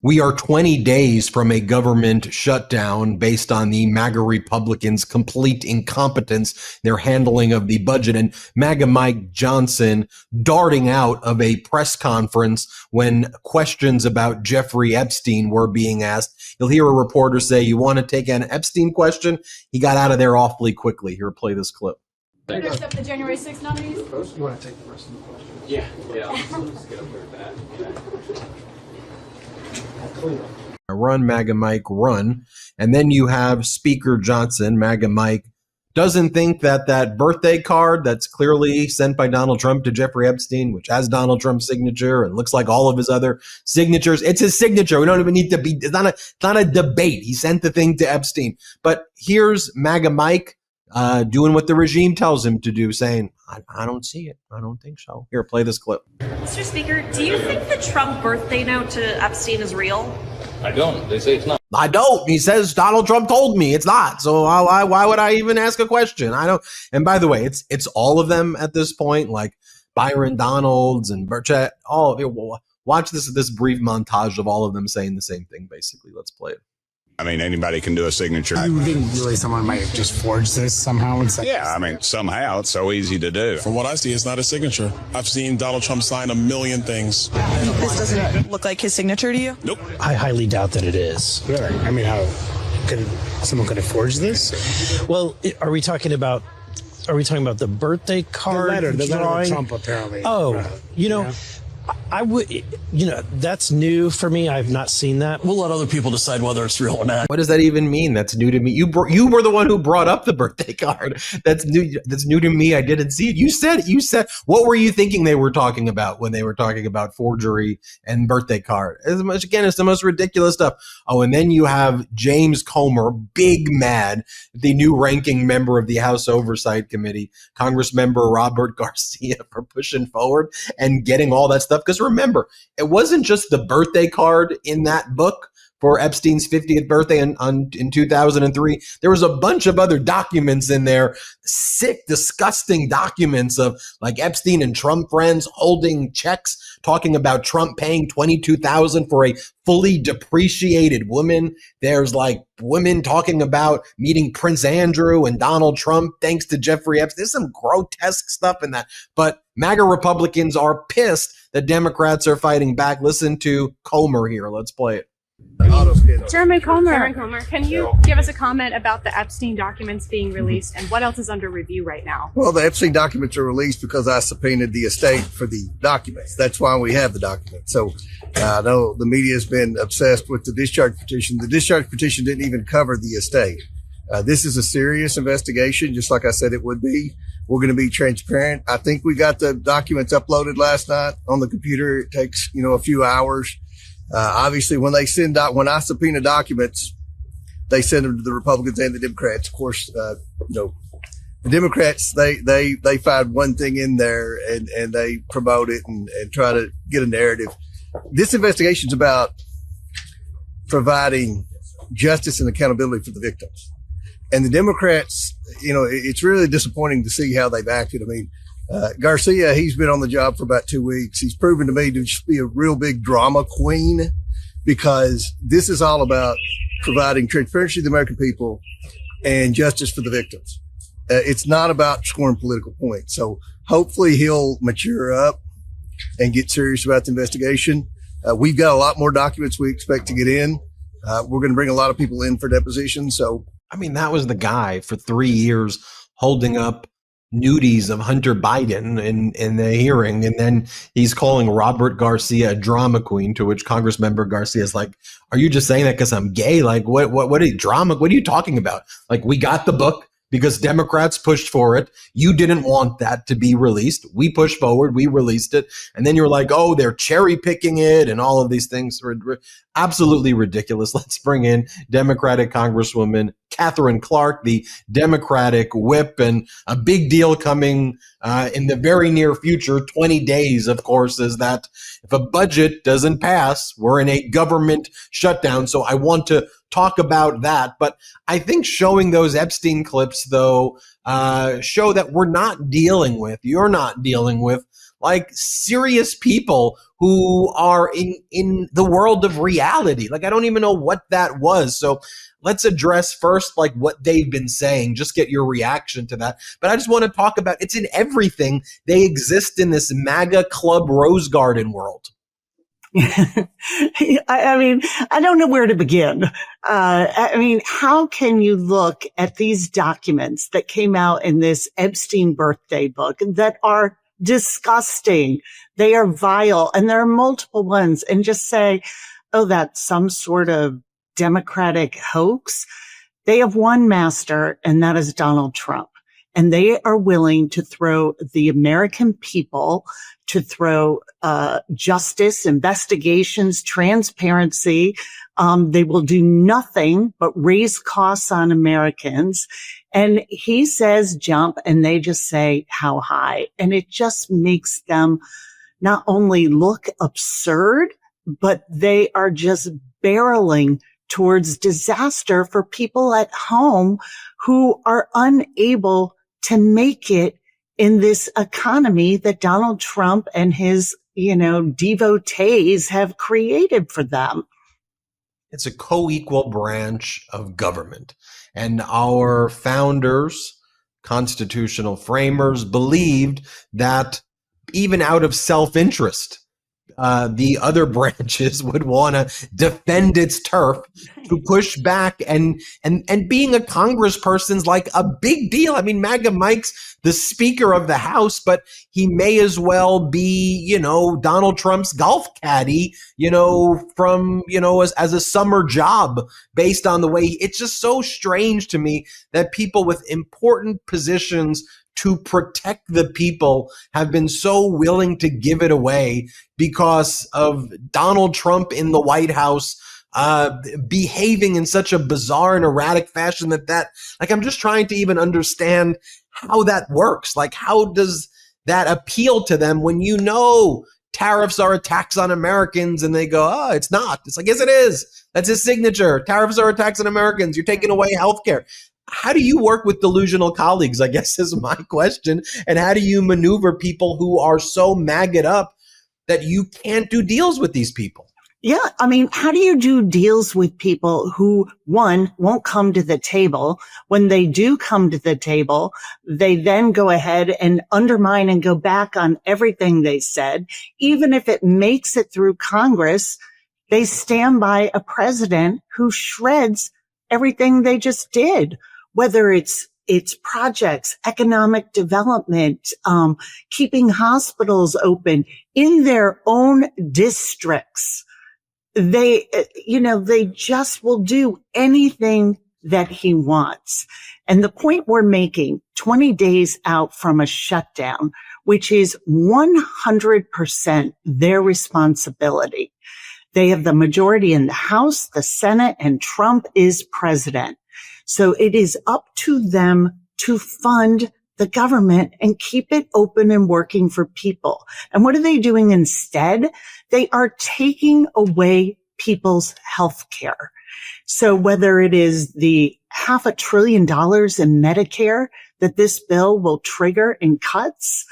We are 20 days from a government shutdown based on the MAGA Republicans' complete incompetence, their handling of the budget, and MAGA Mike Johnson darting out of a press conference when questions about Jeffrey Epstein were being asked. You'll hear a reporter say, "You want to take an Epstein question?" He got out of there awfully quickly. Here, play this clip. You accept the January 6th nominees? You want to take the rest of the questions? Yeah. Let's get up there with that. Run, MAGA Mike, run. And then you have Speaker Johnson, MAGA Mike, doesn't think that that birthday card that's clearly sent by Donald Trump to Jeffrey Epstein, which has Donald Trump's signature and looks like all of his other signatures, it's his signature. We don't even need to be, it's not a debate. He sent the thing to Epstein. But here's MAGA Mike doing what the regime tells him to do, saying, I don't see it. I don't think so. Here, play this clip. Mr. Speaker, do you think the Trump birthday note to Epstein is real? I don't. They say it's not. I don't. He says Donald Trump told me it's not. So why would I even ask a question? I don't. And by the way, it's all of them at this point, like Byron Donalds and Burchett. All of it. Watch this brief montage of all of them saying the same thing. Basically, let's play it. I mean, anybody can do a signature. You think really someone might have just forged this somehow? Yeah, I mean, somehow it's so easy to do. From what I see, it's not a signature. I've seen Donald Trump sign a million things. This doesn't look like his signature to you? Nope. I highly doubt that it is. Really? I mean, how could someone could have forged this? Well, are we talking about the birthday card? The letter drawing? to Trump, apparently. Oh, I would, that's new for me. I've not seen that. We'll let other people decide whether it's real or not. What does that even mean? That's new to me. You were the one who brought up the birthday card. That's new. That's new to me. I didn't see it. You said. What were you thinking they were talking about when they were talking about forgery and birthday card? Again, it's the most ridiculous stuff. Oh, and then you have James Comer, big mad, the new ranking member of the House Oversight Committee, Congressmember Robert Garcia, for pushing forward and getting all that stuff. Because remember, it wasn't just the birthday card in that book for Epstein's 50th birthday in 2003. There was a bunch of other documents in there, sick, disgusting documents of like Epstein and Trump friends holding checks, talking about Trump paying $22,000 for a fully depreciated woman. There's like women talking about meeting Prince Andrew and Donald Trump thanks to Jeffrey Epstein. There's some grotesque stuff in that. But MAGA Republicans are pissed that Democrats are fighting back. Listen to Comer here. Let's play it. Chairman Comer, can you give us a comment about the Epstein documents being released and what else is under review right now? Well, the Epstein documents are released because I subpoenaed the estate for the documents. That's why we have the documents. So I know the media has been obsessed with the discharge petition. The discharge petition didn't even cover the estate. This is a serious investigation, just like I said it would be. We're going to be transparent. I think we got the documents uploaded last night on the computer. It takes, a few hours. Obviously, when I subpoena documents, they send them to the Republicans and the Democrats. Of course, the Democrats, they find one thing in there and they promote it and try to get a narrative. This investigation is about providing justice and accountability for the victims. And the Democrats, it's really disappointing to see how they've acted. I mean, Garcia, he's been on the job for about 2 weeks. He's proven to me to just be a real big drama queen, because this is all about providing transparency to the American people and justice for the victims. It's not about scoring political points. So hopefully he'll mature up and get serious about the investigation. We've got a lot more documents we expect to get in. We're going to bring a lot of people in for depositions. So, I mean, that was the guy for 3 years holding up nudies of Hunter Biden in the hearing, and then he's calling Robert Garcia a drama queen, to which Congressmember Garcia is like, are you just saying that because I'm gay? Like, what are you talking about? Like, we got the book because Democrats pushed for it. You didn't want that to be released. We pushed forward. We released it. And then you're like, oh, they're cherry picking it and all of these things. Absolutely ridiculous. Let's bring in Democratic Congresswoman Katherine Clark, the Democratic whip, and a big deal coming in the very near future, 20 days, of course, is that if a budget doesn't pass, we're in a government shutdown. So I want to talk about that. But I think showing those Epstein clips, though, show that you're not dealing with like serious people who are in the world of reality. Like, I don't even know what that was. So let's address first, like, what they've been saying, just get your reaction to that. But I just want to talk about, it's in everything. They exist in this MAGA Club Rose Garden world. I mean, I don't know where to begin. I mean, how can you look at these documents that came out in this Epstein birthday book that are disgusting? They are vile, and there are multiple ones, and just say, oh, that's some sort of Democratic hoax? They have one master, and that is Donald Trump. And they are willing to throw the American people, to throw justice, investigations, transparency. They will do nothing but raise costs on Americans. And he says jump, and they just say how high. And it just makes them not only look absurd, but they are just barreling towards disaster for people at home who are unable to make it in this economy that Donald Trump and his, devotees have created for them. It's a co-equal branch of government. And our founders, constitutional framers, believed that even out of self-interest, the other branches would want to defend its turf, to push back, and being a congressperson's like a big deal. I mean, MAGA Mike's the Speaker of the House, but he may as well be, Donald Trump's golf caddy, from, as a summer job, based on the way it's just so strange to me that people with important positions to protect the people have been so willing to give it away because of Donald Trump in the White House behaving in such a bizarre and erratic fashion that I'm just trying to even understand how that works. Like, how does that appeal to them when tariffs are a tax on Americans, and they go, oh, it's not. It's like, yes, it is. That's his signature. Tariffs are a tax on Americans. You're taking away healthcare. How do you work with delusional colleagues, I guess, is my question. And how do you maneuver people who are so magged up that you can't do deals with these people? Yeah. I mean, how do you do deals with people who, one, won't come to the table? When they do come to the table, they then go ahead and undermine and go back on everything they said. Even if it makes it through Congress, they stand by a president who shreds everything they just did. Whether it's projects, economic development, keeping hospitals open in their own districts. They just will do anything that he wants. And the point we're making, 20 days out from a shutdown, which is 100% their responsibility. They have the majority in the House, the Senate, and Trump is president. So it is up to them to fund the government and keep it open and working for people. And what are they doing instead? They are taking away people's health care. So whether it is the $500 billion in Medicare that this bill will trigger in cuts,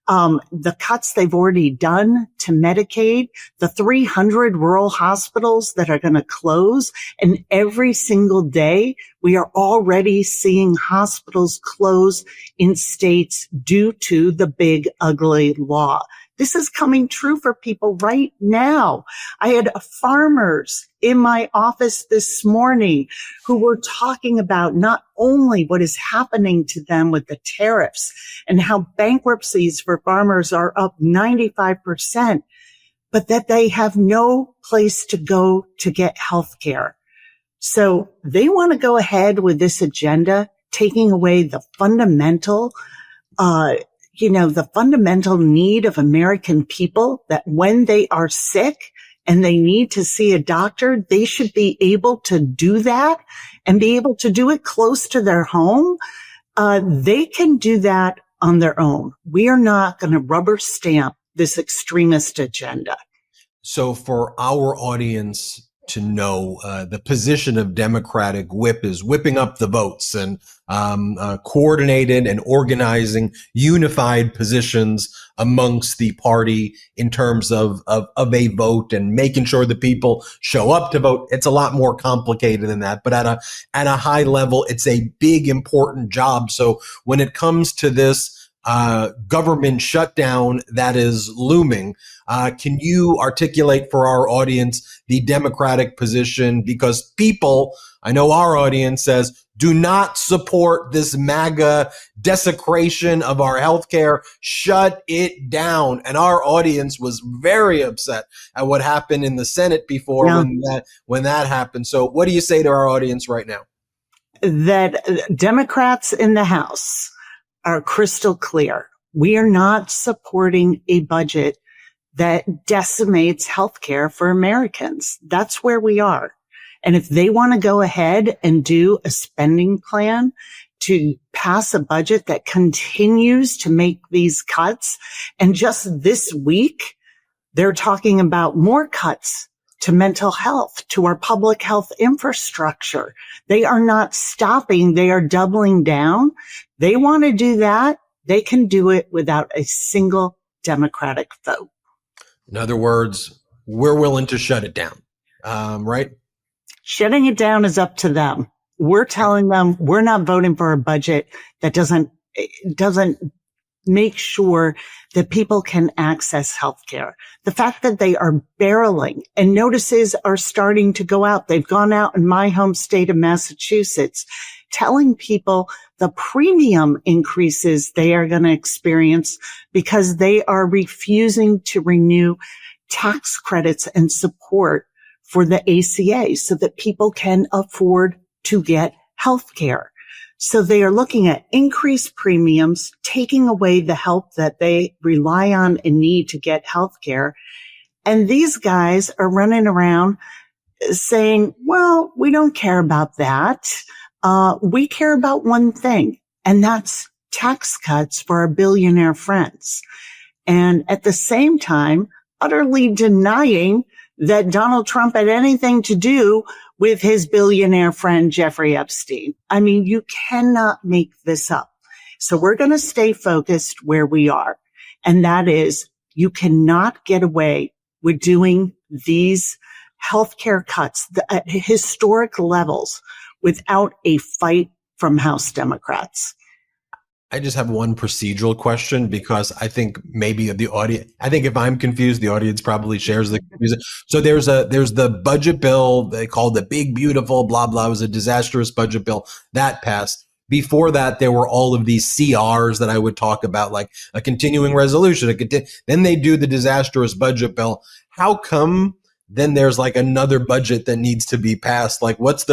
the cuts they've already done to Medicaid, the 300 rural hospitals that are going to close, and every single day we are already seeing hospitals close in states due to the big ugly law. This is coming true for people right now. I had farmers in my office this morning who were talking about not only what is happening to them with the tariffs and how bankruptcies for farmers are up 95%, but that they have no place to go to get health care. So they want to go ahead with this agenda, taking away the fundamental the fundamental need of American people, that when they are sick and they need to see a doctor, they should be able to do that and be able to do it close to their home. They can do that on their own. We are not going to rubber stamp this extremist agenda. So for our audience, know the position of Democratic Whip is whipping up the votes and coordinated and organizing unified positions amongst the party in terms of a vote and making sure that people show up to vote. It's a lot more complicated than that, but at a high level, it's a big, important job. So when it comes to this government shutdown that is looming, can you articulate for our audience the Democratic position? Because people, I know our audience says, do not support this MAGA desecration of our healthcare. Shut it down. And our audience was very upset at what happened in the Senate before when that happened. So what do you say to our audience right now? That Democrats in the House are crystal clear. We are not supporting a budget that decimates healthcare for Americans. That's where we are. And if they want to go ahead and do a spending plan to pass a budget that continues to make these cuts, and just this week, they're talking about more cuts to mental health, to our public health infrastructure. They are not stopping. They are doubling down. They want to do that. They can do it without a single Democratic vote. In other words, we're willing to shut it down, right? Shutting it down is up to them. We're telling them we're not voting for a budget that doesn't make sure that people can access healthcare. The fact that they are barreling and notices are starting to go out. They've gone out in my home state of Massachusetts, telling people the premium increases they are going to experience because they are refusing to renew tax credits and support for the ACA so that people can afford to get health care. So they are looking at increased premiums, taking away the help that they rely on and need to get health care. And these guys are running around saying, well, we don't care about that. We care about one thing, and that's tax cuts for our billionaire friends. And at the same time, utterly denying that Donald Trump had anything to do with his billionaire friend, Jeffrey Epstein. I mean, you cannot make this up. So we're going to stay focused where we are. And that is, you cannot get away with doing these healthcare cuts at historic levels without a fight from House Democrats. I just have one procedural question because I think maybe the audience, I think if I'm confused, the audience probably shares the confusion. So there's the budget bill they called the big, beautiful, blah, blah. It was a disastrous budget bill that passed. Before that, there were all of these CRs that I would talk about, like a continuing resolution. Then they do the disastrous budget bill. How come then there's like another budget that needs to be passed? Like, what's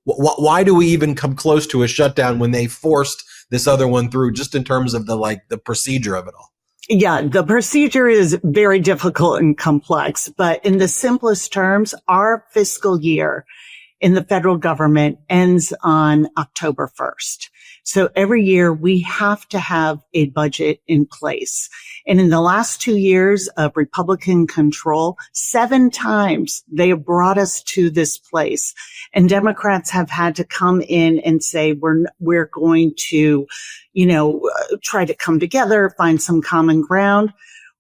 why do we even come close to a shutdown when they forced this other one through, just in terms of the procedure of it all? Yeah, the procedure is very difficult and complex, but in the simplest terms, our fiscal year in the federal government ends on October 1st. So every year we have to have a budget in place. And in the last 2 years of Republican control, 7 times they have brought us to this place. And Democrats have had to come in and say, we're going to, try to come together, find some common ground.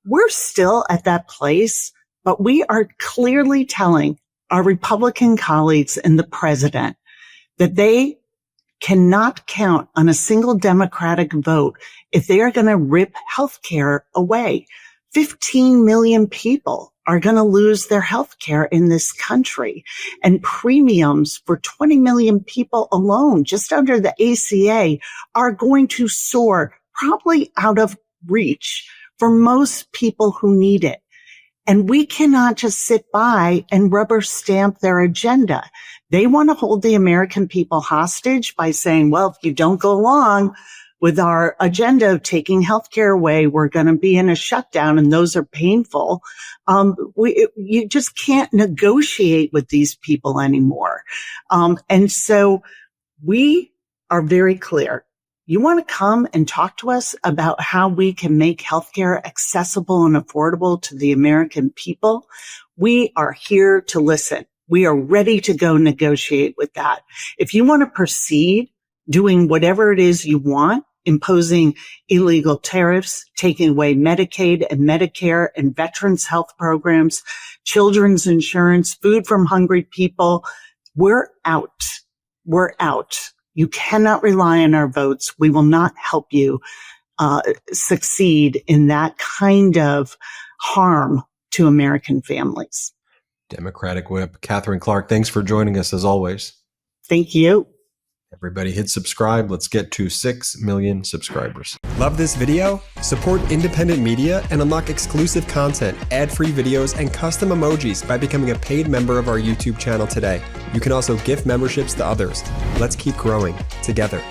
We're still at that place, but we are clearly telling our Republican colleagues and the president that they cannot count on a single Democratic vote if they are going to rip healthcare away. 15 million people are going to lose their healthcare in this country, and premiums for 20 million people alone, just under the ACA, are going to soar, probably out of reach for most people who need it. And we cannot just sit by and rubber stamp their agenda. They want to hold the American people hostage by saying, well, if you don't go along with our agenda of taking healthcare away, we're going to be in a shutdown, and those are painful. You just can't negotiate with these people anymore. And so we are very clear. You want to come and talk to us about how we can make healthcare accessible and affordable to the American people? We are here to listen. We are ready to go negotiate with that. If you want to proceed doing whatever it is you want, imposing illegal tariffs, taking away Medicaid and Medicare and veterans health programs, children's insurance, food from hungry people, we're out. We're out. You cannot rely on our votes. We will not help you succeed in that kind of harm to American families. Democratic Whip Katherine Clark, thanks for joining us as always. Thank you. Everybody hit subscribe. Let's get to 6 million subscribers. Love this video? Support independent media and unlock exclusive content, ad-free videos, and custom emojis by becoming a paid member of our YouTube channel today. You can also gift memberships to others. Let's keep growing together.